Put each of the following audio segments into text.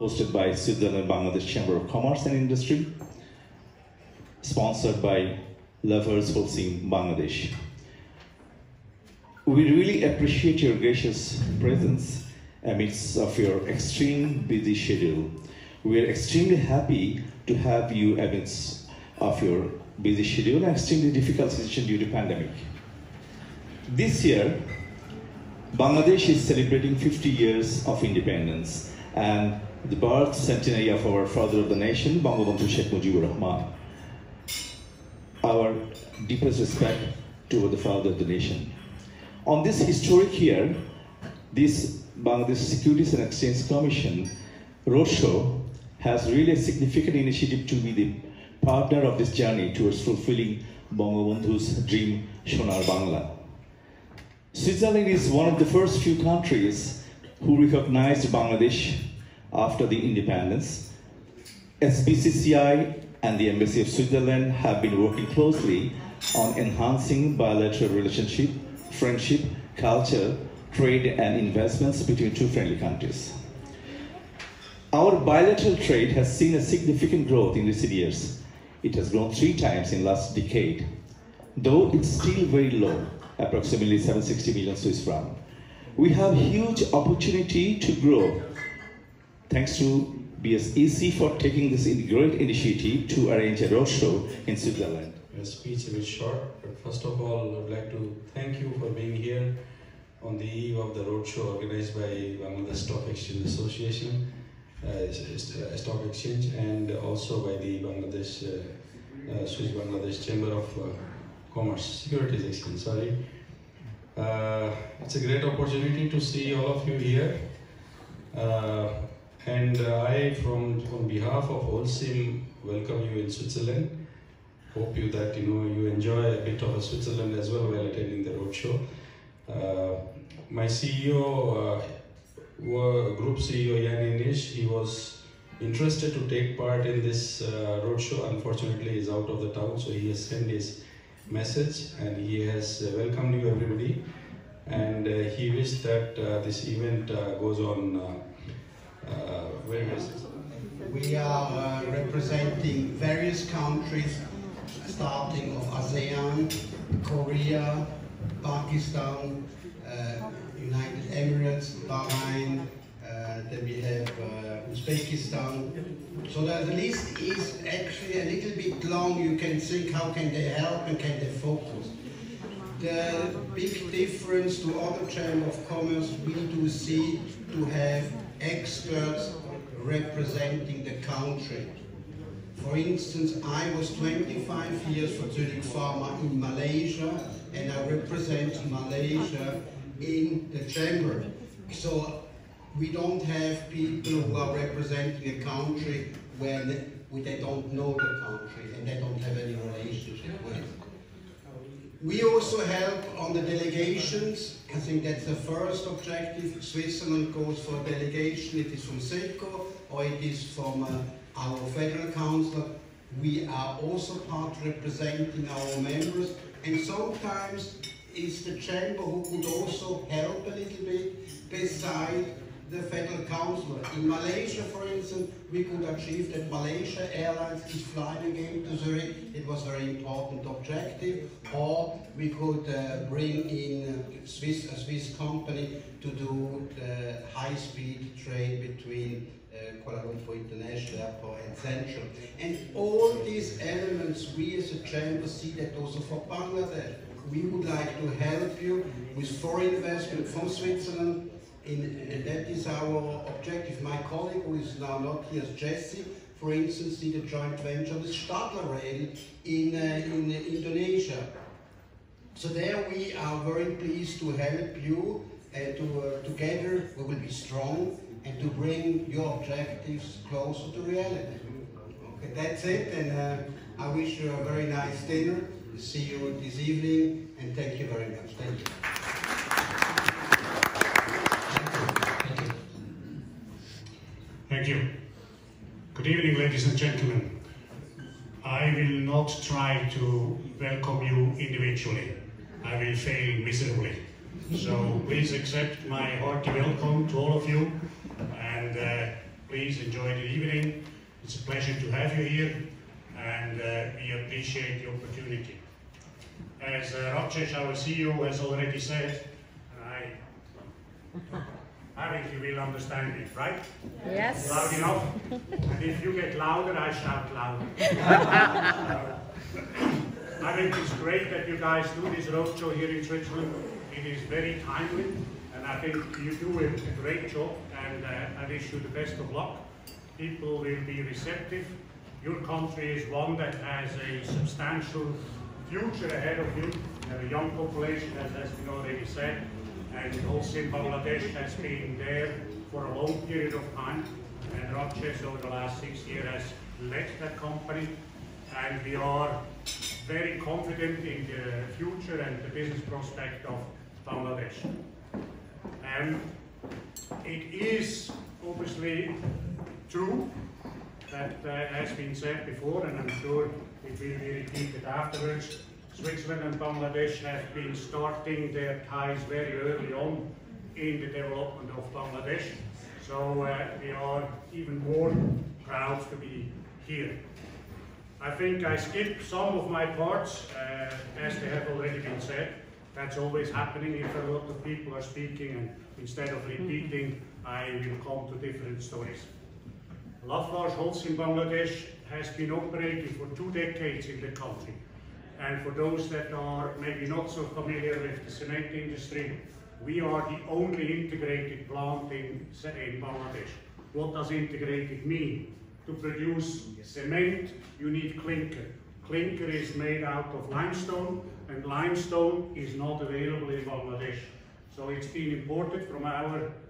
hosted by Switzerland Bangladesh Chamber of Commerce and Industry, sponsored by Lovers Hosting Bangladesh. We really appreciate your gracious presence amidst of your extreme busy schedule. We are extremely happy to have you amidst of your busy schedule and extremely difficult situation due to pandemic. This year, Bangladesh is celebrating 50 years of independence and the birth centenary of our father of the nation, Bangabandhu Sheikh Mujibur Rahman. Our deepest respect to the father of the nation. On this historic year, this Bangladesh Securities and Exchange Commission roadshow has really a significant initiative to be the partner of this journey towards fulfilling Bangabandhu's dream, Sonar Bangla. Switzerland is one of the first few countries who recognized Bangladesh after the independence. SBCCI and the Embassy of Switzerland have been working closely on enhancing bilateral relationship, friendship, culture, trade and investments between two friendly countries. Our bilateral trade has seen a significant growth in recent years. It has grown 3 times in last decade, though it's still very low, approximately 760 million Swiss francs. We have huge opportunity to grow thanks to BSEC for taking this great initiative to arrange a roadshow in Switzerland. My speech is a bit short, but first of all, I would like to thank you for being here on the eve of the roadshow organized by Bangladesh Stock Exchange Association, Stock Exchange, and also by the Bangladesh Swiss Bangladesh Chamber of Commerce, Securities Exchange. Sorry, it's a great opportunity to see all of you here, and I, on behalf of Holcim, welcome you in Switzerland. Hope you that you enjoy a bit of a Switzerland as well while attending the roadshow. My CEO, Group CEO Jan Inish, he was interested to take part in this roadshow. Unfortunately, he's out of the town, so he has sent his message and he has welcomed you everybody. And he wished that this event goes on very well. We are representing various countries, starting of ASEAN, Korea, Pakistan, United Emirates, Bahrain, then we have Uzbekistan. So the list is actually a little bit long. You can think how can they help and can they focus. The big difference to other Chamber of Commerce we do see to have experts representing the country. For instance, I was 25 years for Zurich Pharma in Malaysia, and I represent Malaysia in the chamber. So we don't have people who are representing a country where they don't know the country and they don't have any relationship with. We also help on the delegations. I think that's the first objective. Switzerland goes for a delegation. It is from SECO or it is from our Federal Council. We are also part representing our members, and sometimes it's the Chamber who could also help a little bit beside the Federal Council. In Malaysia, for instance, we could achieve that Malaysia Airlines is flying again to Zurich. It was a very important objective. Or we could bring in a Swiss company to do the high-speed train between Kuala Lumpur International Airport and Central. And all these elements, we as a chamber see that also for Bangladesh. We would like to help you with foreign investment from Switzerland, and that is our objective. My colleague, who is now not here, Jesse, for instance, did a joint venture with Stadler Rail in Indonesia. So there we are very pleased to help you, and together we will be strong and to bring your objectives closer to reality. Okay, that's it, and I wish you a very nice dinner. See you this evening, and thank you very much. Thank you. Thank you. Good evening, ladies and gentlemen. I will not try to welcome you individually. I will fail miserably. So please accept my hearty welcome to all of you, and please enjoy the evening. It's a pleasure to have you here, and we appreciate the opportunity. As Rajesh, our CEO, has already said, I think you will understand me, right? Yes. Loud enough? And if you get louder, I shout louder. I think it's great that you guys do this roadshow here in Switzerland. It is very timely, and I think you do a great job, and I wish you the best of luck. People will be receptive. Your country is one that has a substantial future ahead of you. You have a young population, as has been already said, and also in Bangladesh has been there for a long period of time. And Rajesh, over the last 6 years, has led that company, and we are very confident in the future and the business prospect of Bangladesh. It is obviously true that has been said before, and I'm sure it will be repeated afterwards. Switzerland and Bangladesh have been starting their ties very early on in the development of Bangladesh. So we are even more proud to be here. I think I skipped some of my parts, as they have already been said. That's always happening if a lot of people are speaking, and instead of repeating, I will come to different stories. Lafarge Holcim Bangladesh has been operating for 2 decades in the country. And for those that are maybe not so familiar with the cement industry, we are the only integrated plant in Bangladesh. What does integrated mean? To produce cement, you need clinker. Clinker is made out of limestone, and limestone is not available in Bangladesh. So it's been imported from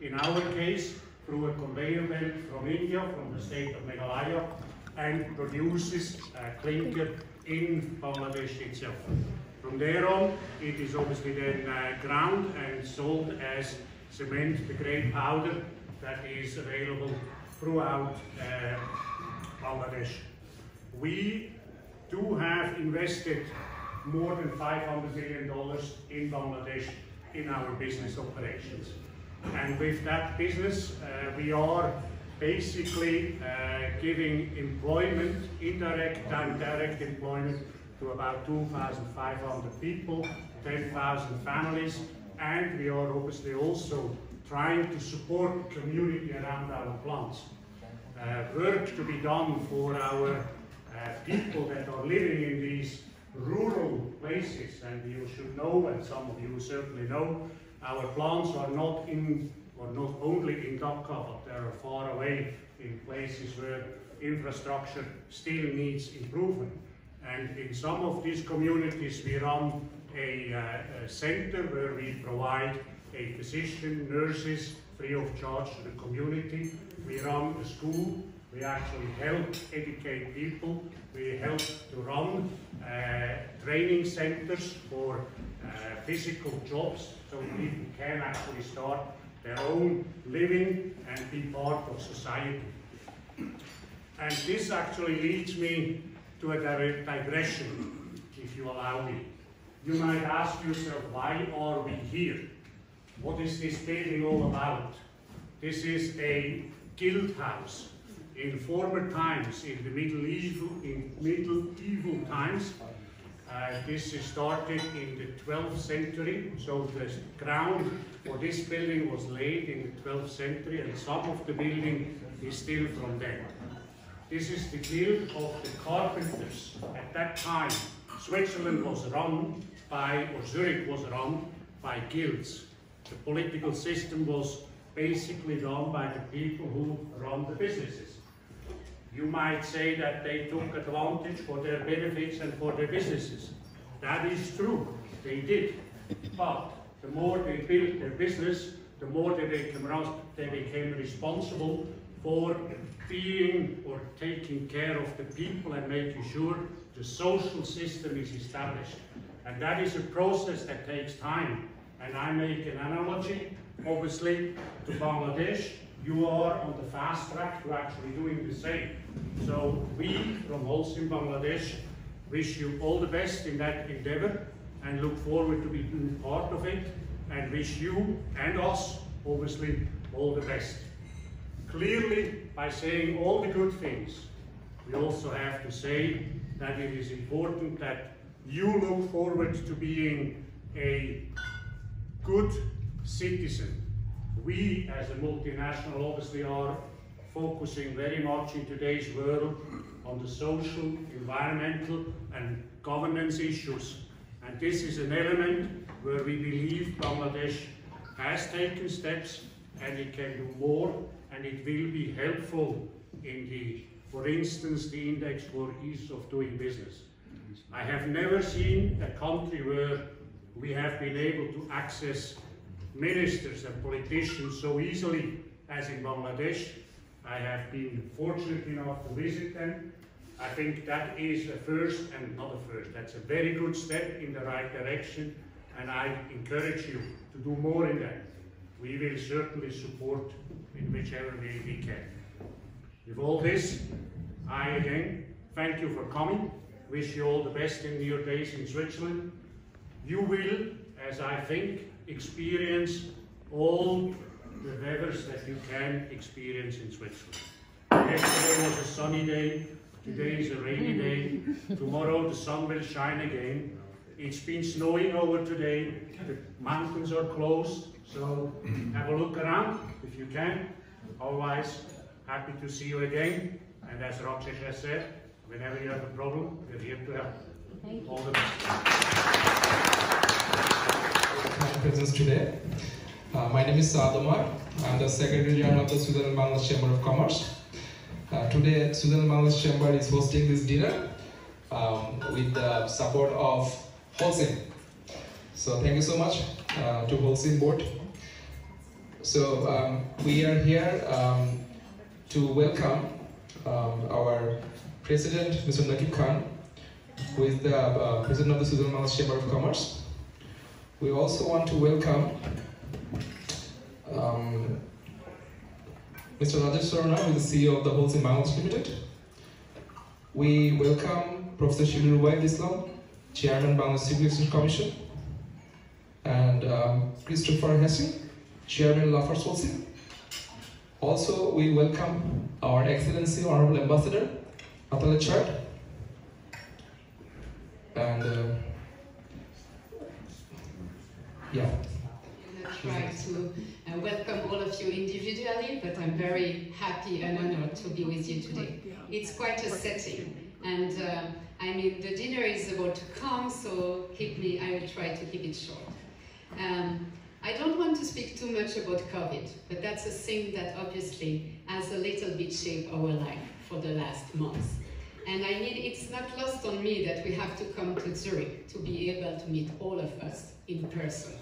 in our case, through a conveyor belt from India, from the state of Meghalaya, and produces clinker in Bangladesh itself. From there on, it is obviously then ground and sold as cement, the grey powder that is available throughout Bangladesh. We do have invested more than $500 million in Bangladesh in our business operations. And with that business, we are basically giving employment, indirect and direct employment, to about 2,500 people, 10,000 families, and we are obviously also trying to support the community around our plants. Work to be done for our people that are living in these rural places, and you should know, and some of you certainly know, our plants are not only in Dhaka, but they are far away in places where infrastructure still needs improvement. And in some of these communities, we run a center where we provide a physician, nurses, free of charge to the community. We run a school. We actually help educate people. We help to run training centers for physical jobs, so people can actually start their own living and be part of society. And this actually leads me to a digression, if you allow me. You might ask yourself, why are we here? What is this building all about? This is a guild house. In former times, in the medieval times, this is started in the 12th century, so the ground for this building was laid in the 12th century, and some of the building is still from then. This is the guild of the carpenters. At that time, Switzerland was run by, or Zurich was run by guilds. The political system was basically done by the people who run the businesses. You might say that they took advantage for their benefits and for their businesses. That is true, they did. But the more they built their business, the more they became responsible for being or taking care of the people and making sure the social system is established. And that is a process that takes time. And I make an analogy, obviously, to Bangladesh. You are on the fast track to actually doing the same. So we from Holcim Bangladesh wish you all the best in that endeavor and look forward to being part of it, and wish you and us, obviously, all the best. Clearly, by saying all the good things, we also have to say that it is important that you look forward to being a good citizen. We, as a multinational, obviously are focusing very much in today's world on the social, environmental, and governance issues. And this is an element where we believe Bangladesh has taken steps, and it can do more, and it will be helpful in the, for instance, the index for ease of doing business. I have never seen a country where we have been able to access ministers and politicians so easily as in Bangladesh. I have been fortunate enough to visit them. I think that is a first, and not a first, that's a very good step in the right direction, and I encourage you to do more in that. We will certainly support in whichever way we can. With all this, I again thank you for coming. Wish you all the best in your days in Switzerland. You will, as I think, experience all the weathers that you can experience in Switzerland. Yesterday was a sunny day, today is a rainy day, tomorrow the sun will shine again. It's been snowing over today, the mountains are closed, so have a look around if you can. Otherwise, happy to see you again. And as Rakshesh has said, whenever you have a problem, we're here to help. All the best. My presence today. My name is Saad Omar. I'm the Secretary General of the Switzerland Bangladesh Chamber of Commerce. Today, Switzerland Bangladesh Chamber is hosting this dinner with the support of Holcim. So thank you so much to Holcim board. So we are here to welcome our President, Mr. Nakib Khan, who is the President of the Switzerland Bangladesh Chamber of Commerce. We also want to welcome Mr. Rajesh Sarna, who is the CEO of the Holcim Bangladesh Limited. We welcome Professor Shibir Rubaid Islam, Chairman, Bangladesh Civil Exchange Commission, and Christopher Hesse, Chairman, Lafarge Holcim. Also, we welcome our Excellency, Honorable Ambassador, Atale Chart, and yeah. I'm going to try to welcome all of you individually, but I'm very happy and honored to be with you today. It's quite a setting, and I mean, the dinner is about to come, so I will try to keep it short. I don't want to speak too much about COVID, but that's a thing that obviously has a little bit shaped our life for the last months. And I mean, it's not lost on me that we have to come to Zurich to be able to meet all of us in person.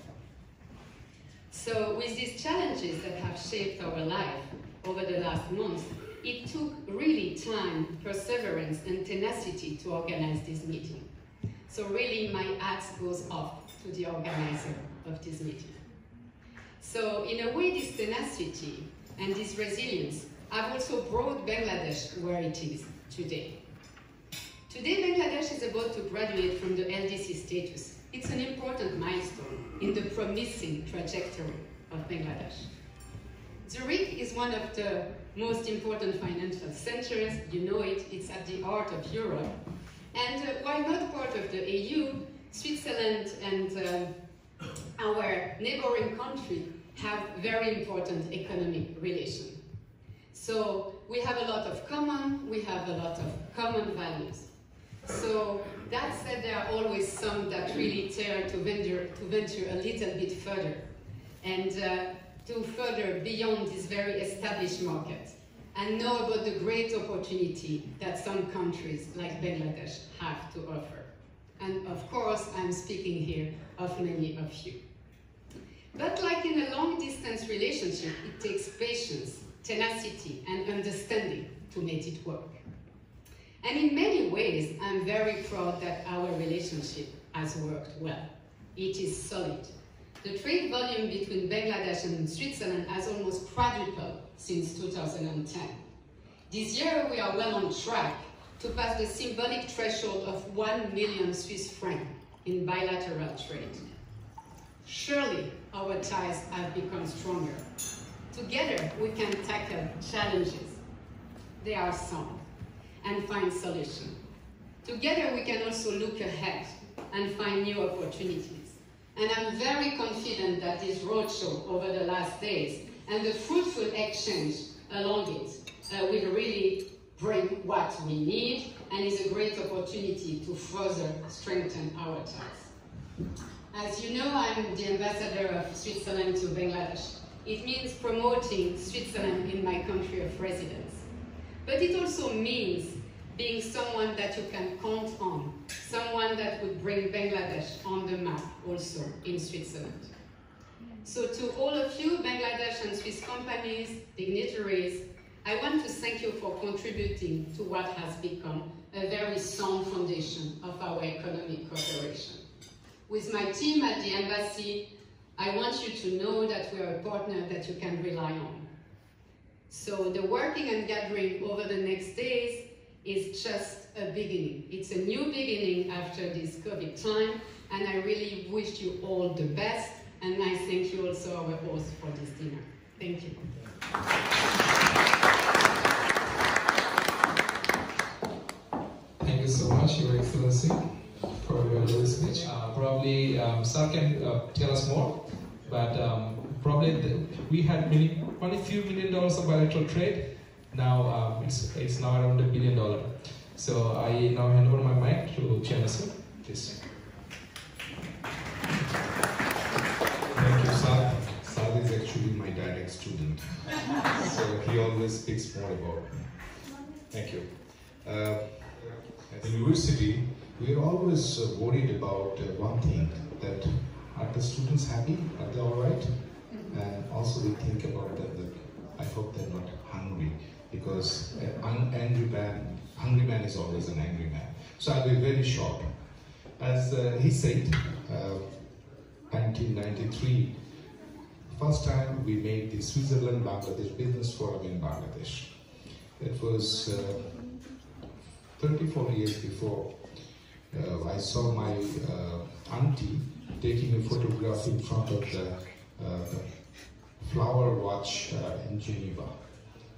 So with these challenges that have shaped our life over the last months, it took really time, perseverance, and tenacity to organize this meeting. So really my hat goes off to the organizer of this meeting. So in a way, this tenacity and this resilience have also brought Bangladesh where it is today. Today, Bangladesh is about to graduate from the LDC status. It's an important milestone in the promising trajectory of Bangladesh. Zurich is one of the most important financial centers. You know it, it's at the heart of Europe. And while not part of the EU, Switzerland and our neighboring country have very important economic relations. So we have a lot of common, we have a lot of common values. So that said, there are always some that really dare to venture a little bit further and to further beyond this very established market and know about the great opportunity that some countries like Bangladesh have to offer. And of course, I'm speaking here of many of you. But like in a long-distance relationship, it takes patience, tenacity, and understanding to make it work. And in many ways, I'm very proud that our relationship has worked well. It is solid. The trade volume between Bangladesh and Switzerland has almost quadrupled since 2010. This year, we are well on track to pass the symbolic threshold of 1 million Swiss francs in bilateral trade. Surely, our ties have become stronger. Together, we can tackle challenges There are some, and find solutions. Together we can also look ahead and find new opportunities. And I'm very confident that this roadshow over the last days and the fruitful exchange along it will really bring what we need and is a great opportunity to further strengthen our ties. As you know, I'm the ambassador of Switzerland to Bangladesh. It means promoting Switzerland in my country of residence. But it also means being someone that you can count on, someone that would bring Bangladesh on the map also in Switzerland. So to all of you, Bangladesh and Swiss companies, dignitaries, I want to thank you for contributing to what has become a very sound foundation of our economic cooperation. With my team at the embassy, I want you to know that we are a partner that you can rely on. So the working and gathering over the next days is just a beginning. It's a new beginning after this COVID time, and I really wish you all the best, and I thank you also our host for this dinner. Thank you. Thank you so much, Your Excellency, for your little speech. Probably Sir can tell us more, but probably we had only a few $1 million of bilateral trade. Now it's now around $1 billion. So I now hand over my mic to Chairman Sir, please. Thank you, Saad. Saad is actually my direct student, so he always speaks more about me. Thank you. At the university, we are always worried about one thing, that are the students happy? Are they all right? And also we think about them that I hope they're not hungry, because an hungry man is always an angry man. So I'll be very short. As he said, 1993, first time we made the Switzerland-Bangladesh Business Forum in Bangladesh. It was 34 years before. I saw my auntie taking a photograph in front of the flower watch in Geneva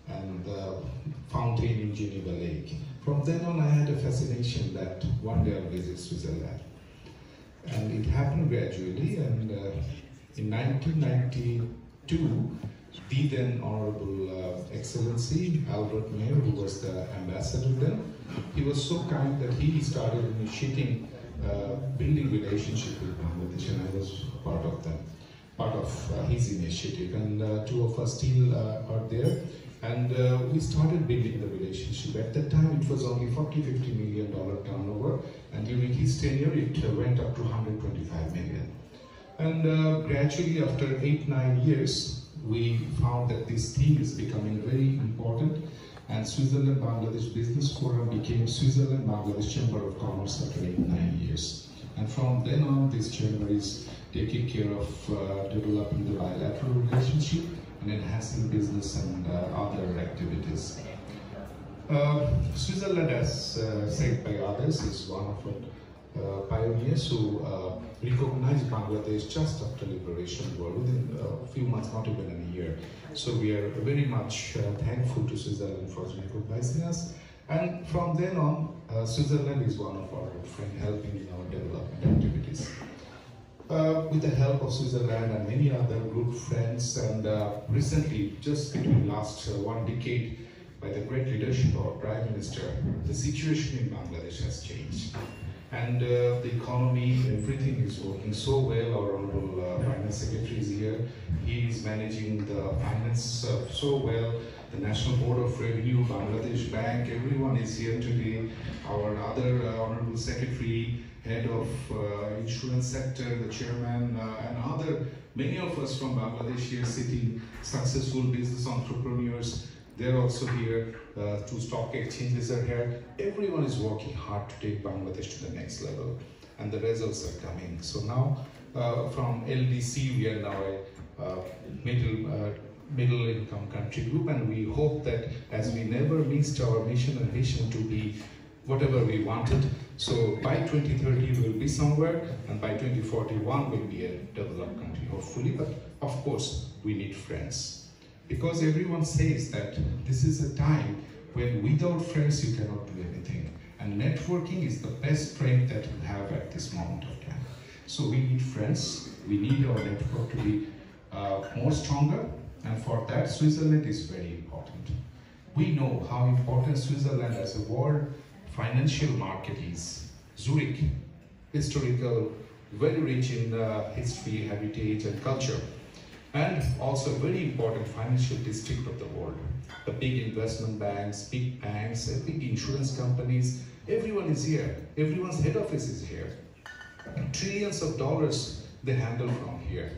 and the fountain in Geneva Lake. From then on, I had a fascination that one day I'll visit Switzerland. And it happened gradually, and in 1992, the then Honorable Excellency Albert Mayer, who was the ambassador then, he was so kind that he started initiating building relationship with Bangladesh, and I was part of his initiative, and two of us still are there, and we started building the relationship. At that time it was only $40–50 million turnover, and during his tenure it went up to $125 million. And gradually, after 8–9 years, we found that this theme is becoming very important, and Switzerland-Bangladesh Business Forum became Switzerland-Bangladesh Chamber of Commerce after 8–9 years. And from then on, this chamber is taking care of developing the bilateral relationship and enhancing business and other activities. Switzerland, as said by others, is one of the pioneers who recognized Bangladesh just after liberation war, within a few months, not even a year. So we are very much thankful to Switzerland for recognizing us. And from then on, Switzerland is one of our friends helping in our development activities. With the help of Switzerland and many other good friends, and recently, just between last 1 decade, by the great leadership of our Prime Minister, the situation in Bangladesh has changed. And the economy, everything is working so well. Our Honorable Finance Secretary is here. He is managing the finance so well. The National Board of Revenue, Bangladesh Bank, everyone is here today. Our other Honorable Secretary, Head of Insurance Sector, the Chairman, and many of us from Bangladesh here sitting, successful business entrepreneurs. They're also here, 2 stock exchanges are here. Everyone is working hard to take Bangladesh to the next level, and the results are coming. So now, from LDC, we are now a middle income country group, and we hope that as we never missed our mission and vision to be whatever we wanted, so by 2030 we'll be somewhere, and by 2041 we'll be a developed country, hopefully. But of course, we need friends. Because everyone says that this is a time when without friends you cannot do anything. And networking is the best strength that we have at this moment of time. So we need friends, we need our network to be more stronger, and for that Switzerland is very important. We know how important Switzerland as a world financial market is. Zurich, historical, very rich in history, heritage and culture, and also very important financial district of the world. The big investment banks, big banks, big insurance companies, everyone is here. Everyone's head office is here. Trillions of dollars they handle from here.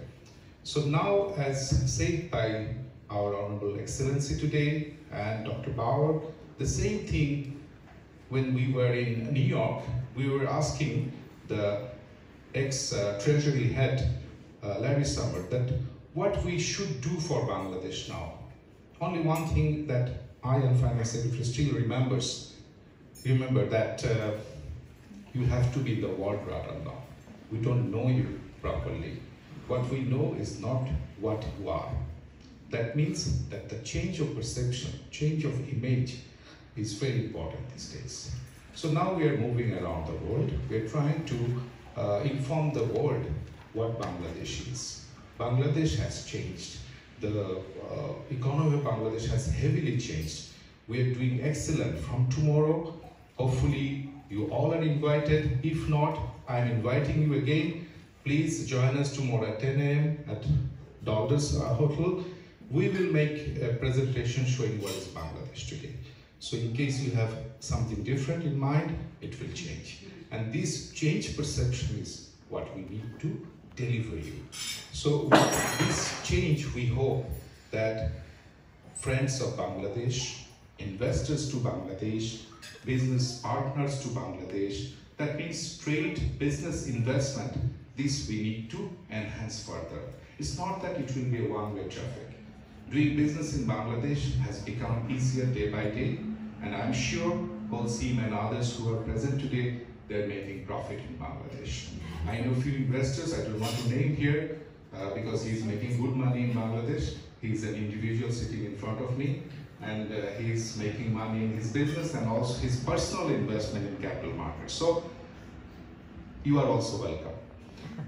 So now, as said by our Honorable Excellency today and Dr. Bauer, the same thing when we were in New York, we were asking the ex-Treasury head, Larry Summer, that what we should do for Bangladesh now. Only one thing that I and Finance Secretary still remember that you have to be the world radar now. We don't know you properly. What we know is not what you are. That means that the change of perception, change of image is very important these days. So now we are moving around the world. We are trying to inform the world what Bangladesh is. Bangladesh has changed. The economy of Bangladesh has heavily changed. We are doing excellent. From tomorrow, hopefully you all are invited. If not, I am inviting you again. Please join us tomorrow at 10 a.m. at Daldas Hotel. We will make a presentation showing what is Bangladesh today. So in case you have something different in mind, it will change. And this change perception is what we need to deliver you. So with this change, we hope that friends of Bangladesh, investors to Bangladesh, business partners to Bangladesh, that means trade, business, investment, this we need to enhance further. It's not that it will be a one-way traffic. Doing business in Bangladesh has become easier day by day, and I'm sure Holcim and others who are present today, they're making profit in Bangladesh. I know a few investors, I don't want to name here, because he's making good money in Bangladesh. He's an individual sitting in front of me, and he's making money in his business and also his personal investment in capital markets. So you are also welcome.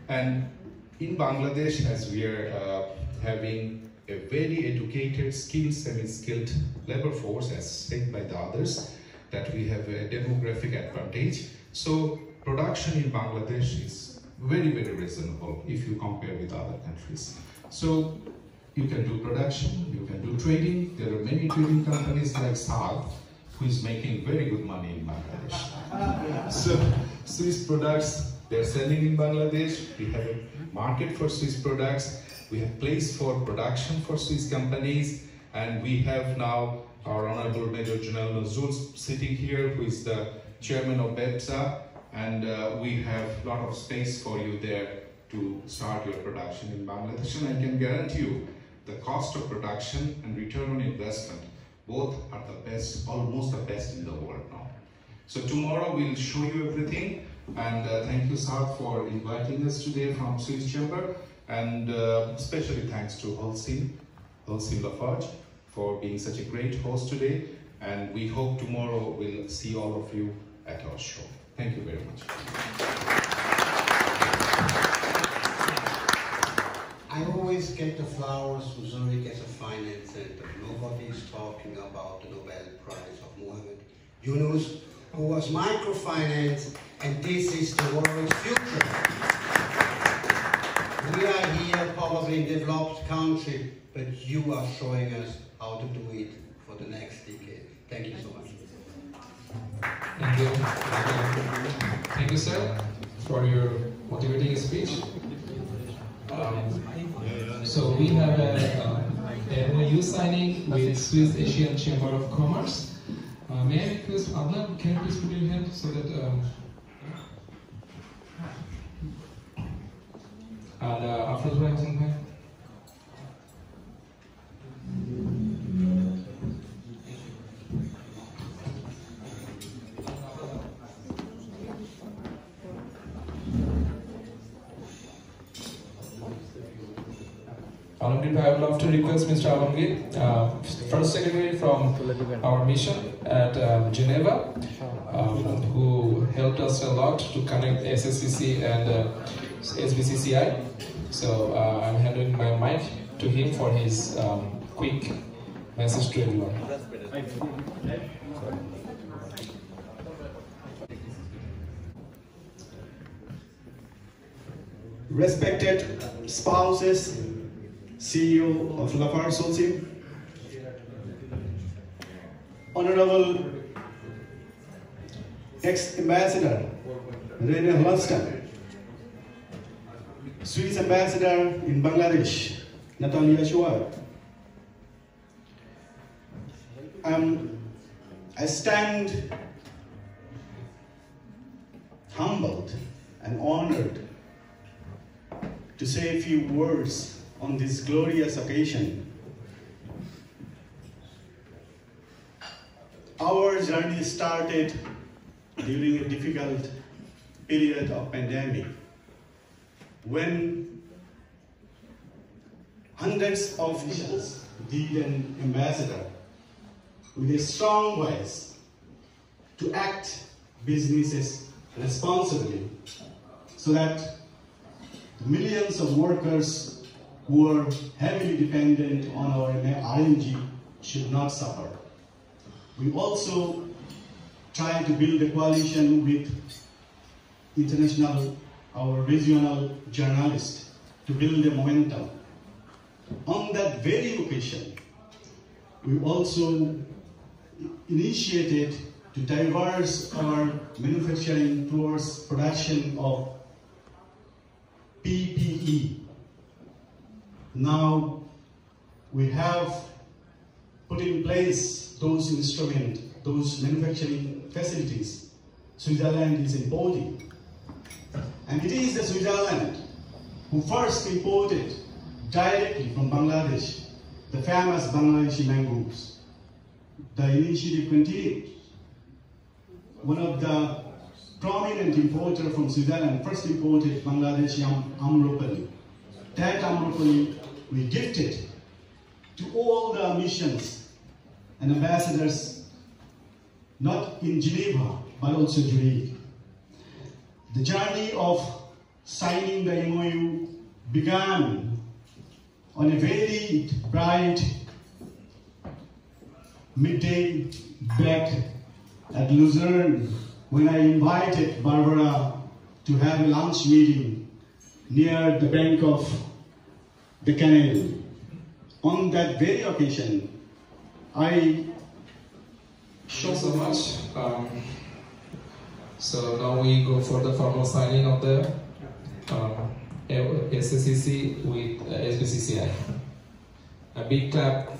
And in Bangladesh, as we are having a very educated, skilled, semi-skilled labor force, as said by the others, that we have a demographic advantage. So production in Bangladesh is very, very reasonable if you compare with other countries. So you can do production, you can do trading. There are many trading companies like Saab, who is making very good money in Bangladesh. So Swiss products, they're selling in Bangladesh. We have a market for Swiss products. We have place for production for Swiss companies. And we have now our Honorable Major General Nazul sitting here, who is the chairman of BSEC. And we have a lot of space for you there to start your production in Bangladesh. And I can guarantee you, the cost of production and return on investment, both are the best, almost the best in the world now. So tomorrow we'll show you everything. And thank you, Saad, for inviting us today from Swiss Chamber. And especially thanks to Holcim Lafarge, for being such a great host today. And we hope tomorrow we'll see all of you at our show. Thank you very much. I always get the flowers from Zurich as a finance center. Nobody is talking about the Nobel Prize of Mohammed Yunus, who was microfinance, and this is the world's future. We are here probably in developed country, but you are showing us how to do it for the next decade. Thank you so much. Thank you. Thank you, sir, for your motivating speech. So we have a MOU signing with Swiss Asian Chamber of Commerce. May I request Adnan, can you please put your hand so that after the writing back. Alamgir, I would love to request Mr. Alamgir, First Secretary from our mission at Geneva, who helped us a lot to connect SSCC and SBCCI. So I'm handing my mic to him for his quick message to everyone. Respected spouses, CEO of Lafarge Holcim, Honorable ex-ambassador Rene Holston, Swiss ambassador in Bangladesh, Natalia Shuaib. I stand humbled and honored to say a few words on this glorious occasion. Our journey started during a difficult period of pandemic, when hundreds of officials did an ambassador with a strong voice to act businesses responsibly, so that millions of workers who are heavily dependent on our RNG should not suffer. We also try to build a coalition with international, our regional journalists, to build a momentum. On that very occasion, we also initiated to diverse our manufacturing towards production of PPE. Now we have put in place those instruments, those manufacturing facilities Switzerland is importing. And it is the Switzerland who first imported directly from Bangladesh the famous Bangladeshi mangoes. The initiative continued. One of the prominent importer from Switzerland first imported Bangladeshi Amropali. That Amropali we gifted to all the missions and ambassadors, not in Geneva, but also Zurich. The journey of signing the MOU began on a very bright midday back at Lucerne, when I invited Barbara to have a lunch meeting near the bank of the canal. On that very occasion, I Thank you so much. So now we go for the formal signing of the SSCC with SBCCI. A big clap.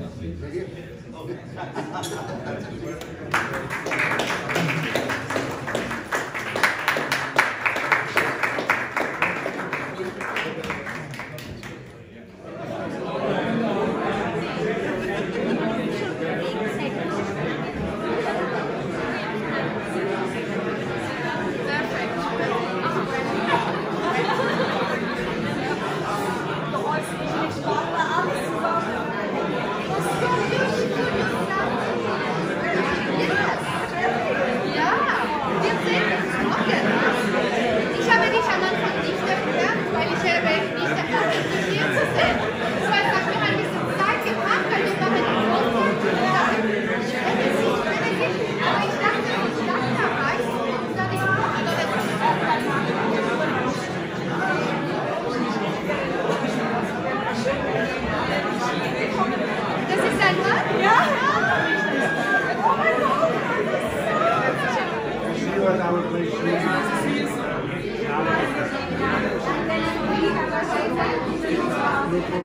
Yes. was our question.